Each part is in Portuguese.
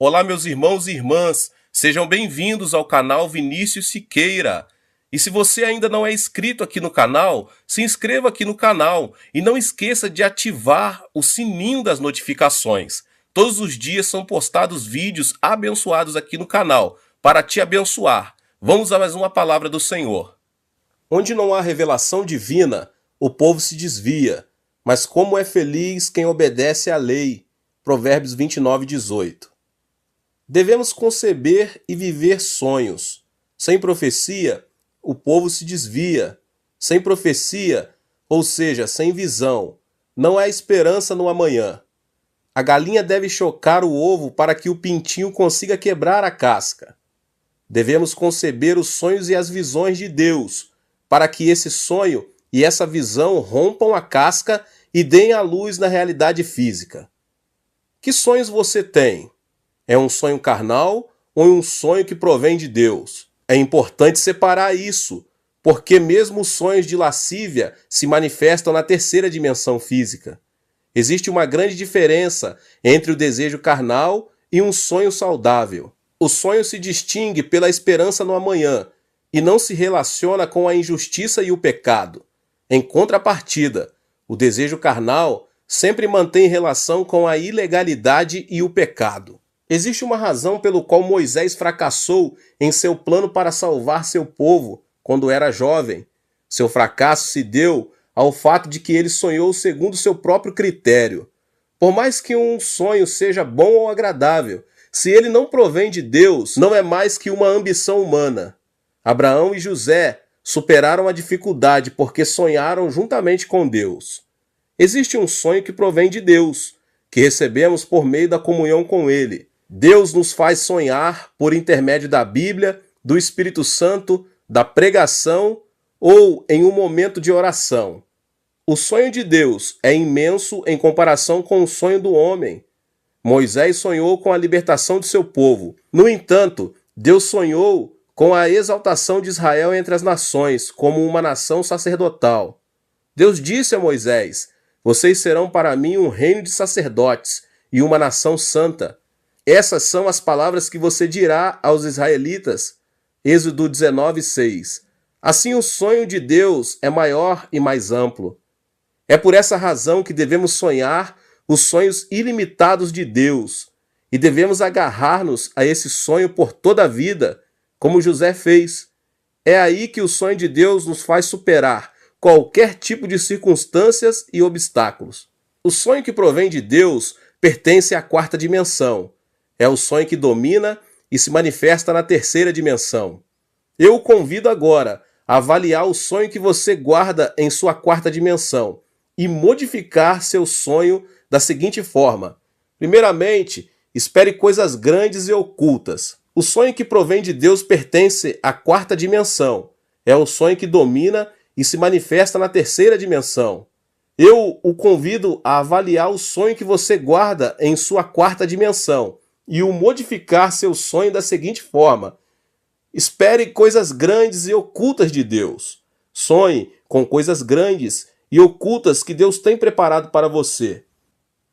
Olá, meus irmãos e irmãs, sejam bem-vindos ao canal Vinícius Siqueira. E se você ainda não é inscrito aqui no canal, se inscreva aqui no canal e não esqueça de ativar o sininho das notificações. Todos os dias são postados vídeos abençoados aqui no canal para te abençoar. Vamos a mais uma palavra do Senhor. Onde não há revelação divina, o povo se desvia, mas como é feliz quem obedece à lei. Provérbios 29:18. Devemos conceber e viver sonhos. Sem profecia, o povo se desvia. Sem profecia, ou seja, sem visão, não há esperança no amanhã. A galinha deve chocar o ovo para que o pintinho consiga quebrar a casca. Devemos conceber os sonhos e as visões de Deus, para que esse sonho e essa visão rompam a casca e deem a luz na realidade física. Que sonhos você tem? É um sonho carnal ou um sonho que provém de Deus? É importante separar isso, porque mesmo os sonhos de lascívia se manifestam na terceira dimensão física. Existe uma grande diferença entre o desejo carnal e um sonho saudável. O sonho se distingue pela esperança no amanhã e não se relaciona com a injustiça e o pecado. Em contrapartida, o desejo carnal sempre mantém relação com a ilegalidade e o pecado. Existe uma razão pelo qual Moisés fracassou em seu plano para salvar seu povo quando era jovem. Seu fracasso se deu ao fato de que ele sonhou segundo seu próprio critério. Por mais que um sonho seja bom ou agradável, se ele não provém de Deus, não é mais que uma ambição humana. Abraão e José superaram a dificuldade porque sonharam juntamente com Deus. Existe um sonho que provém de Deus, que recebemos por meio da comunhão com Ele. Deus nos faz sonhar por intermédio da Bíblia, do Espírito Santo, da pregação ou em um momento de oração. O sonho de Deus é imenso em comparação com o sonho do homem. Moisés sonhou com a libertação de seu povo. No entanto, Deus sonhou com a exaltação de Israel entre as nações, como uma nação sacerdotal. Deus disse a Moisés: "Vocês serão para mim um reino de sacerdotes e uma nação santa." Essas são as palavras que você dirá aos israelitas. Êxodo 19:6. Assim, o sonho de Deus é maior e mais amplo. É por essa razão que devemos sonhar os sonhos ilimitados de Deus e devemos agarrar-nos a esse sonho por toda a vida, como José fez. É aí que o sonho de Deus nos faz superar qualquer tipo de circunstâncias e obstáculos. O sonho que provém de Deus pertence à quarta dimensão. É o sonho que domina e se manifesta na terceira dimensão. Eu o convido agora a avaliar o sonho que você guarda em sua quarta dimensão e modificar seu sonho da seguinte forma. Primeiramente, espere coisas grandes e ocultas. O sonho que provém de Deus pertence à quarta dimensão. É o sonho que domina e se manifesta na terceira dimensão. Eu o convido a avaliar o sonho que você guarda em sua quarta dimensão e o modificar seu sonho da seguinte forma. Espere coisas grandes e ocultas de Deus. Sonhe com coisas grandes e ocultas que Deus tem preparado para você.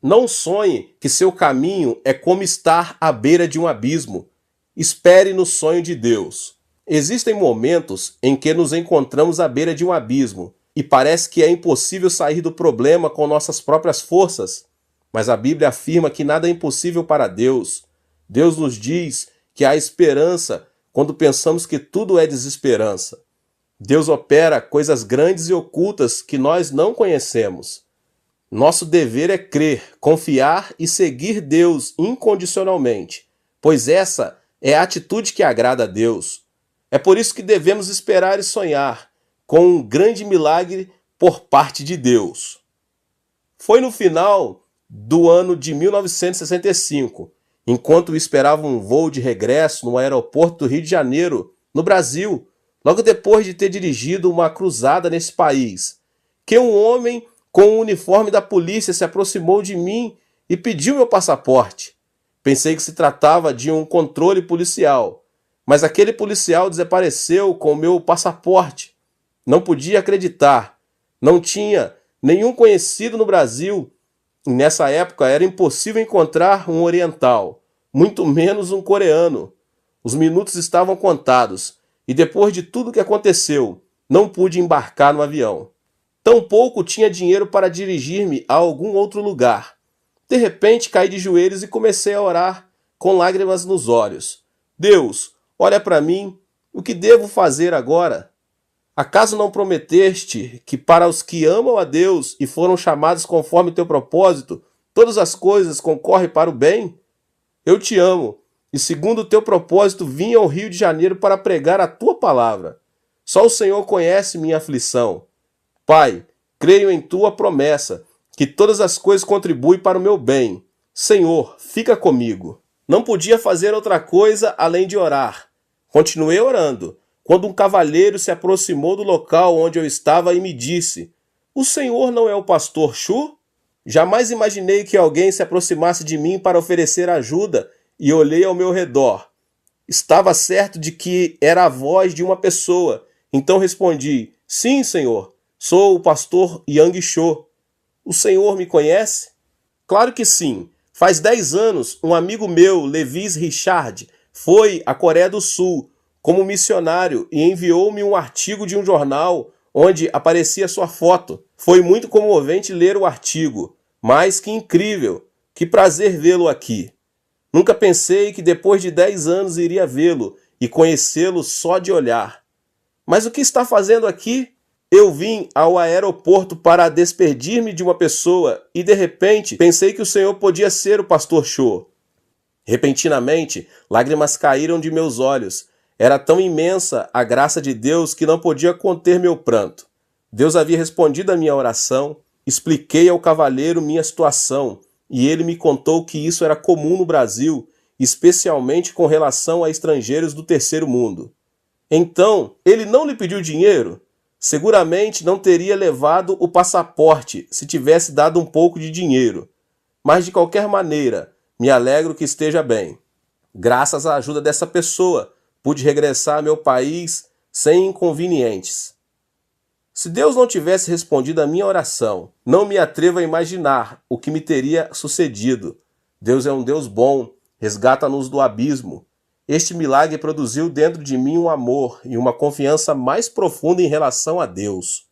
Não sonhe que seu caminho é como estar à beira de um abismo. Espere no sonho de Deus. Existem momentos em que nos encontramos à beira de um abismo e parece que é impossível sair do problema com nossas próprias forças. Mas a Bíblia afirma que nada é impossível para Deus. Deus nos diz que há esperança quando pensamos que tudo é desesperança. Deus opera coisas grandes e ocultas que nós não conhecemos. Nosso dever é crer, confiar e seguir Deus incondicionalmente, pois essa é a atitude que agrada a Deus. É por isso que devemos esperar e sonhar com um grande milagre por parte de Deus. Foi no final do ano de 1965, enquanto esperava um voo de regresso no aeroporto do Rio de Janeiro, no Brasil, logo depois de ter dirigido uma cruzada nesse país, que um homem com o uniforme da polícia se aproximou de mim e pediu meu passaporte. Pensei que se tratava de um controle policial, mas aquele policial desapareceu com o meu passaporte. Não podia acreditar. Não tinha nenhum conhecido no Brasil. E nessa época era impossível encontrar um oriental. muito menos um coreano. Os minutos estavam contados, e depois de tudo que aconteceu, não pude embarcar no avião. Tampouco tinha dinheiro para dirigir-me a algum outro lugar. De repente caí de joelhos e comecei a orar, com lágrimas nos olhos. Deus, olha para mim, o que devo fazer agora? Acaso não prometeste que para os que amam a Deus e foram chamados conforme teu propósito, todas as coisas concorrem para o bem? Eu te amo, e segundo o teu propósito vim ao Rio de Janeiro para pregar a tua palavra. Só o Senhor conhece minha aflição. Pai, creio em tua promessa, que todas as coisas contribuem para o meu bem. Senhor, fica comigo. Não podia fazer outra coisa além de orar. Continuei orando, quando um cavalheiro se aproximou do local onde eu estava e me disse: O senhor não é o pastor Chu? Jamais imaginei que alguém se aproximasse de mim para oferecer ajuda e olhei ao meu redor. Estava certo de que era a voz de uma pessoa, então respondi: Sim, senhor, sou o pastor Yang Cho. O senhor me conhece? Claro que sim. Faz 10 anos, um amigo meu, Levis Richard, foi à Coreia do Sul como missionário e enviou-me um artigo de um jornal onde aparecia sua foto. Foi muito comovente ler o artigo, mas que incrível, que prazer vê-lo aqui. Nunca pensei que depois de 10 anos iria vê-lo e conhecê-lo só de olhar. Mas o que está fazendo aqui? Eu vim ao aeroporto para despedir-me de uma pessoa e de repente pensei que o senhor podia ser o pastor Cho. Repentinamente, lágrimas caíram de meus olhos. Era tão imensa a graça de Deus que não podia conter meu pranto. Deus havia respondido à minha oração, expliquei ao cavalheiro minha situação e ele me contou que isso era comum no Brasil, especialmente com relação a estrangeiros do terceiro mundo. Então, ele não lhe pediu dinheiro? Seguramente não teria levado o passaporte se tivesse dado um pouco de dinheiro. Mas de qualquer maneira, me alegro que esteja bem. Graças à ajuda dessa pessoa, pude regressar ao meu país sem inconvenientes. Se Deus não tivesse respondido à minha oração, não me atrevo a imaginar o que me teria sucedido. Deus é um Deus bom, resgata-nos do abismo. Este milagre produziu dentro de mim um amor e uma confiança mais profunda em relação a Deus.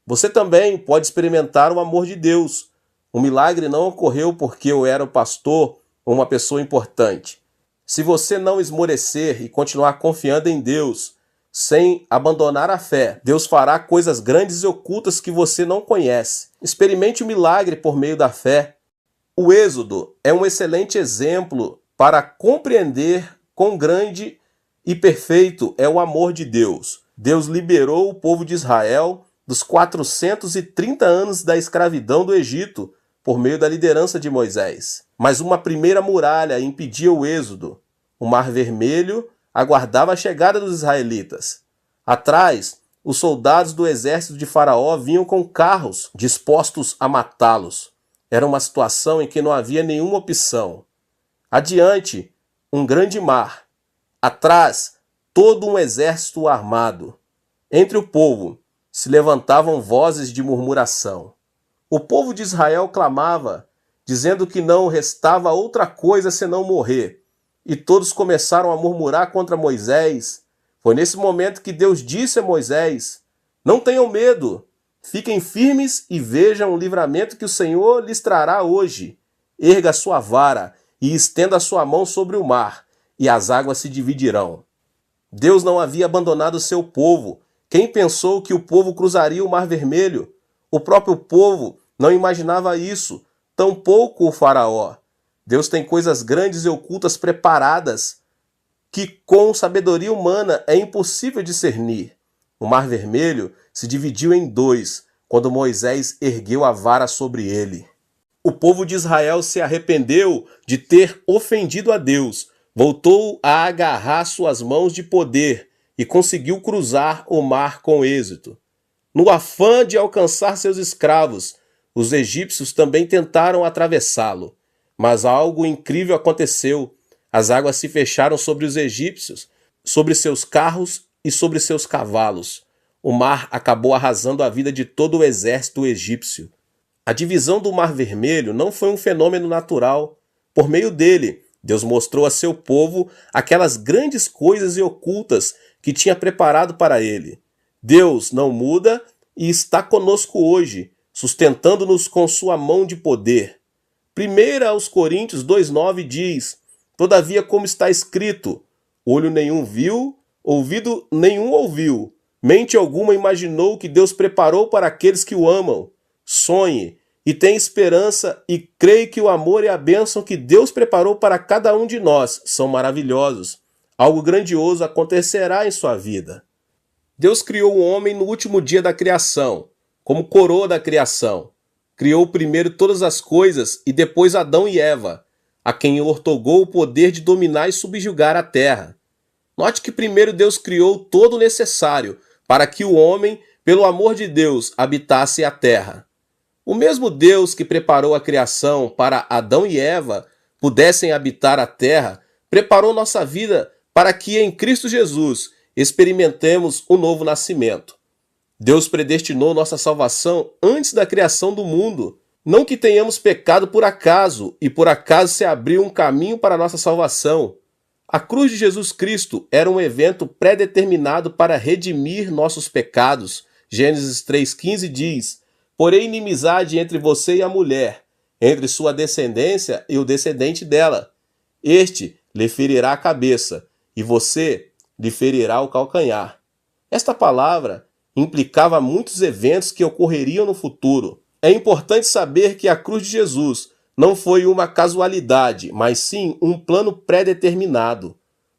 Você também pode experimentar o amor de Deus. O milagre não ocorreu porque eu era o pastor ou uma pessoa importante. Se você não esmorecer e continuar confiando em Deus, sem abandonar a fé, Deus fará coisas grandes e ocultas que você não conhece. Experimente o milagre por meio da fé. O Êxodo é um excelente exemplo para compreender quão grande e perfeito é o amor de Deus. Deus liberou o povo de Israel dos 430 anos da escravidão do Egito por meio da liderança de Moisés. Mas uma primeira muralha impedia o êxodo. O Mar Vermelho aguardava a chegada dos israelitas. Atrás, os soldados do exército de Faraó vinham com carros dispostos a matá-los. Era uma situação em que não havia nenhuma opção. Adiante, um grande mar. Atrás, todo um exército armado. Entre o povo se levantavam vozes de murmuração. O povo de Israel clamava, dizendo que não restava outra coisa senão morrer. E todos começaram a murmurar contra Moisés. Foi nesse momento que Deus disse a Moisés: Não tenham medo, fiquem firmes e vejam o livramento que o Senhor lhes trará hoje. Erga sua vara e estenda sua mão sobre o mar, e as águas se dividirão. Deus não havia abandonado seu povo. Quem pensou que o povo cruzaria o Mar Vermelho? O próprio povo não imaginava isso, tampouco o Faraó. Deus tem coisas grandes e ocultas preparadas que com sabedoria humana é impossível discernir. O Mar Vermelho se dividiu em dois quando Moisés ergueu a vara sobre ele. O povo de Israel se arrependeu de ter ofendido a Deus, voltou a agarrar suas mãos de poder e conseguiu cruzar o mar com êxito. No afã de alcançar seus escravos, os egípcios também tentaram atravessá-lo. Mas algo incrível aconteceu. As águas se fecharam sobre os egípcios, sobre seus carros e sobre seus cavalos. O mar acabou arrasando a vida de todo o exército egípcio. A divisão do Mar Vermelho não foi um fenômeno natural. Por meio dele, Deus mostrou a seu povo aquelas grandes coisas e ocultas que tinha preparado para ele. Deus não muda e está conosco hoje, sustentando-nos com sua mão de poder. 1 aos Coríntios 2,9 diz: Todavia, como está escrito, olho nenhum viu, ouvido nenhum ouviu, mente alguma imaginou que Deus preparou para aqueles que o amam. Sonhe e tenha esperança e creia que o amor e a bênção que Deus preparou para cada um de nós são maravilhosos. Algo grandioso acontecerá em sua vida. Deus criou o homem no último dia da criação, como coroa da criação. Criou primeiro todas as coisas e depois Adão e Eva, a quem outorgou o poder de dominar e subjugar a terra. Note que primeiro Deus criou todo o necessário para que o homem, pelo amor de Deus, habitasse a terra. O mesmo Deus que preparou a criação para Adão e Eva pudessem habitar a terra, preparou nossa vida para que em Cristo Jesus experimentemos o novo nascimento. Deus predestinou nossa salvação antes da criação do mundo. Não que tenhamos pecado por acaso, e por acaso se abriu um caminho para a nossa salvação. A cruz de Jesus Cristo era um evento pré-determinado para redimir nossos pecados. Gênesis 3,15 diz: Porém inimizade entre você e a mulher, entre sua descendência e o descendente dela. Este lhe ferirá a cabeça, e você lhe ferirá o calcanhar. Esta palavra implicava muitos eventos que ocorreriam no futuro. É importante saber que a cruz de Jesus não foi uma casualidade, mas sim um plano pré-determinado.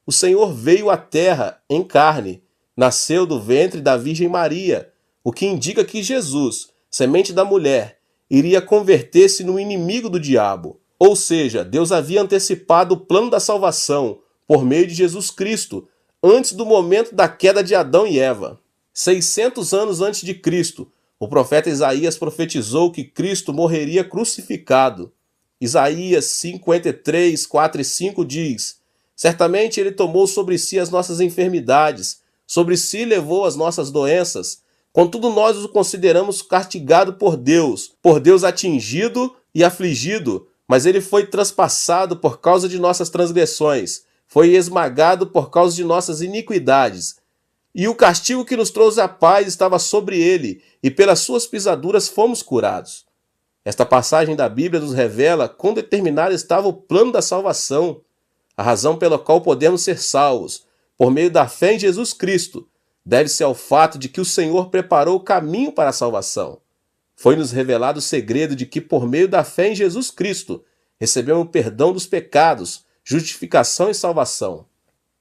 O Senhor veio à terra em carne, nasceu do ventre da Virgem Maria, o que indica que Jesus, semente da mulher, iria converter-se no inimigo do diabo. Ou seja, Deus havia antecipado o plano da salvação por meio de Jesus Cristo, antes do momento da queda de Adão e Eva. 600 anos antes de Cristo, o profeta Isaías profetizou que Cristo morreria crucificado. Isaías 53, 4 e 5 diz: Certamente ele tomou sobre si as nossas enfermidades, sobre si levou as nossas doenças. Contudo, nós o consideramos castigado por Deus atingido e afligido, mas ele foi transpassado por causa de nossas transgressões, foi esmagado por causa de nossas iniquidades. E o castigo que nos trouxe a paz estava sobre ele, e pelas suas pisaduras fomos curados. Esta passagem da Bíblia nos revela quão determinado estava o plano da salvação, a razão pela qual podemos ser salvos, por meio da fé em Jesus Cristo, deve-se ao fato de que o Senhor preparou o caminho para a salvação. Foi-nos revelado o segredo de que, por meio da fé em Jesus Cristo, recebemos o perdão dos pecados, justificação e salvação.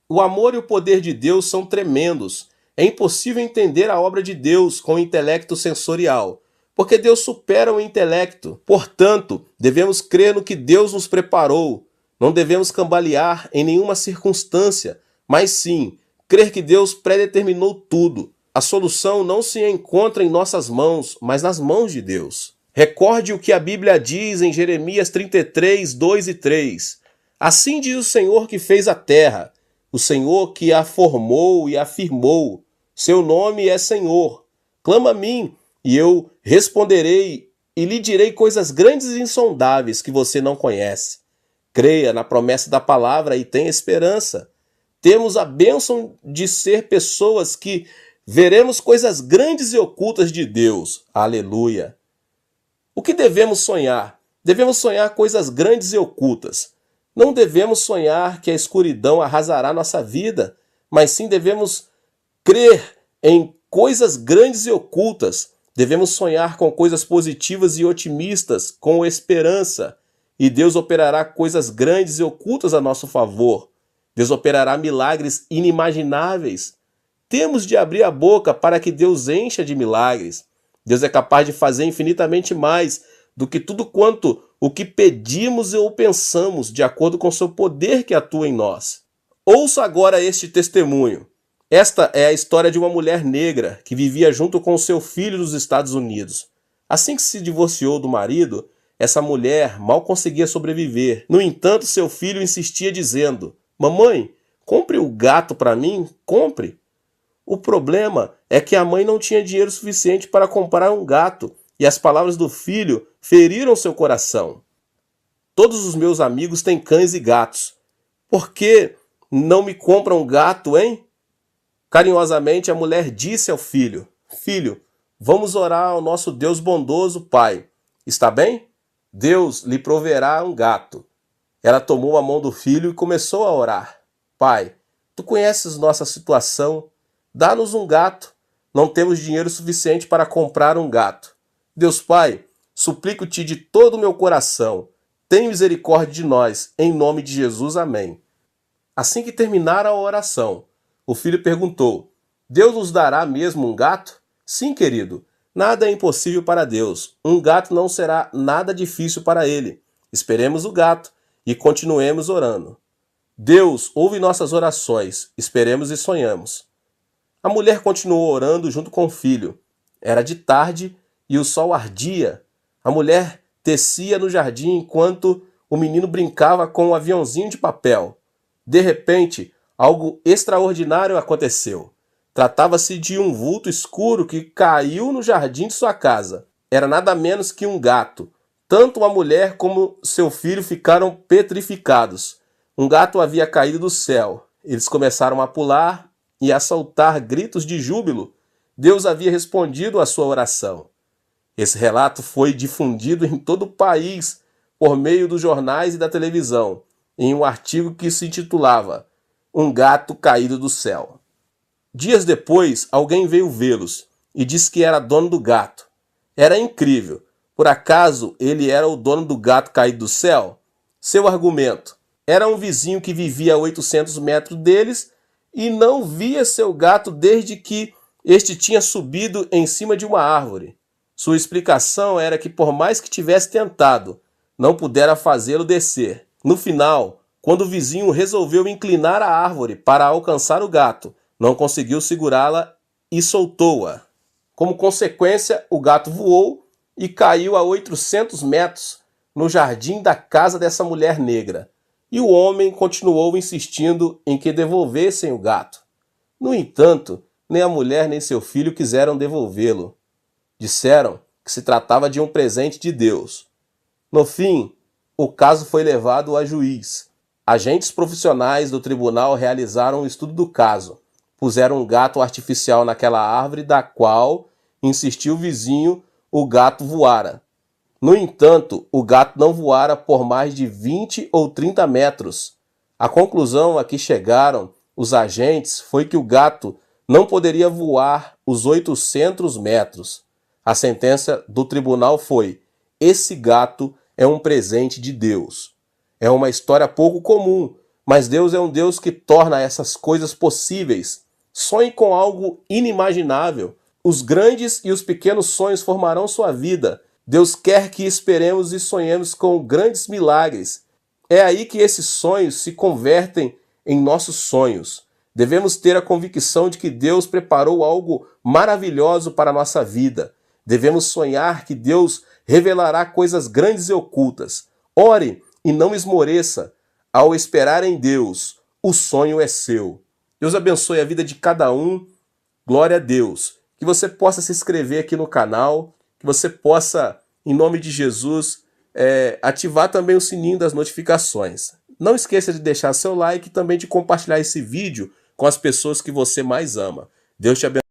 O amor e o poder de Deus são tremendos. É impossível entender a obra de Deus com o intelecto sensorial, porque Deus supera o intelecto. Portanto, devemos crer no que Deus nos preparou. Não devemos cambalear em nenhuma circunstância, mas sim crer que Deus predeterminou tudo. A solução não se encontra em nossas mãos, mas nas mãos de Deus. Recorde o que a Bíblia diz em Jeremias 33, 2 e 3. Assim diz o Senhor que fez a terra, o Senhor que a formou e a firmou. Seu nome é Senhor. Clama a mim, e eu responderei, e lhe direi coisas grandes e insondáveis que você não conhece. Creia na promessa da palavra e tenha esperança. Temos a bênção de ser pessoas que veremos coisas grandes e ocultas de Deus. Aleluia! O que devemos sonhar? Devemos sonhar coisas grandes e ocultas. Não devemos sonhar que a escuridão arrasará nossa vida, mas sim devemos crer em coisas grandes e ocultas. Devemos sonhar com coisas positivas e otimistas, com esperança. E Deus operará coisas grandes e ocultas a nosso favor. Deus operará milagres inimagináveis. Temos de abrir a boca para que Deus encha de milagres. Deus é capaz de fazer infinitamente mais do que tudo quanto o que pedimos ou pensamos, de acordo com o seu poder que atua em nós. Ouça agora este testemunho. Esta é a história de uma mulher negra que vivia junto com seu filho nos Estados Unidos. Assim que se divorciou do marido, essa mulher mal conseguia sobreviver. No entanto, seu filho insistia dizendo: Mamãe, compre o gato para mim, compre. O problema é que a mãe não tinha dinheiro suficiente para comprar um gato, e as palavras do filho feriram seu coração. Todos os meus amigos têm cães e gatos. Por que não me compra um gato, hein? Carinhosamente a mulher disse ao filho: Filho, vamos orar ao nosso Deus bondoso, pai. Está bem? Deus lhe proverá um gato. Ela tomou a mão do filho e começou a orar. Pai, tu conheces nossa situação. Dá-nos um gato. Não temos dinheiro suficiente para comprar um gato. Deus Pai, suplico-te de todo o meu coração. Tem misericórdia de nós. Em nome de Jesus, amém. Assim que terminara a oração, o filho perguntou: Deus nos dará mesmo um gato? Sim, querido. Nada é impossível para Deus. Um gato não será nada difícil para ele. Esperemos o gato e continuemos orando. Deus ouve nossas orações. Esperemos e sonhamos. A mulher continuou orando junto com o filho. Era de tarde e o sol ardia. A mulher tecia no jardim enquanto o menino brincava com um aviãozinho de papel. De repente, algo extraordinário aconteceu. Tratava-se de um vulto escuro que caiu no jardim de sua casa. Era nada menos que um gato. Tanto a mulher como seu filho ficaram petrificados. Um gato havia caído do céu. Eles começaram a pular e a soltar gritos de júbilo. Deus havia respondido à sua oração. Esse relato foi difundido em todo o país por meio dos jornais e da televisão, em um artigo que se intitulava Um Gato Caído do Céu. Dias depois, alguém veio vê-los e disse que era dono do gato. Era incrível. Por acaso ele era o dono do gato caído do céu? Seu argumento: era um vizinho que vivia a 800 metros deles e não via seu gato desde que este tinha subido em cima de uma árvore. Sua explicação era que, por mais que tivesse tentado, não pudera fazê-lo descer. No final, quando o vizinho resolveu inclinar a árvore para alcançar o gato, não conseguiu segurá-la e soltou-a. Como consequência, o gato voou e caiu a 800 metros no jardim da casa dessa mulher negra. E o homem continuou insistindo em que devolvessem o gato. No entanto, nem a mulher nem seu filho quiseram devolvê-lo. Disseram que se tratava de um presente de Deus. No fim, o caso foi levado a juiz. Agentes profissionais do tribunal realizaram um estudo do caso. Puseram um gato artificial naquela árvore da qual, insistiu o vizinho, o gato voara. No entanto, o gato não voara por mais de 20 ou 30 metros. A conclusão a que chegaram os agentes foi que o gato não poderia voar os 800 metros. A sentença do tribunal foi: esse gato é um presente de Deus. É uma história pouco comum, mas Deus é um Deus que torna essas coisas possíveis. Sonhe com algo inimaginável. Os grandes e os pequenos sonhos formarão sua vida. Deus quer que esperemos e sonhemos com grandes milagres. É aí que esses sonhos se convertem em nossos sonhos. Devemos ter a convicção de que Deus preparou algo maravilhoso para a nossa vida. Devemos sonhar que Deus revelará coisas grandes e ocultas. Ore e não esmoreça. Ao esperar em Deus, o sonho é seu. Deus abençoe a vida de cada um. Glória a Deus. Que você possa se inscrever aqui no canal, que você possa, em nome de Jesus, ativar também o sininho das notificações. Não esqueça de deixar seu like e também de compartilhar esse vídeo com as pessoas que você mais ama. Deus te abençoe.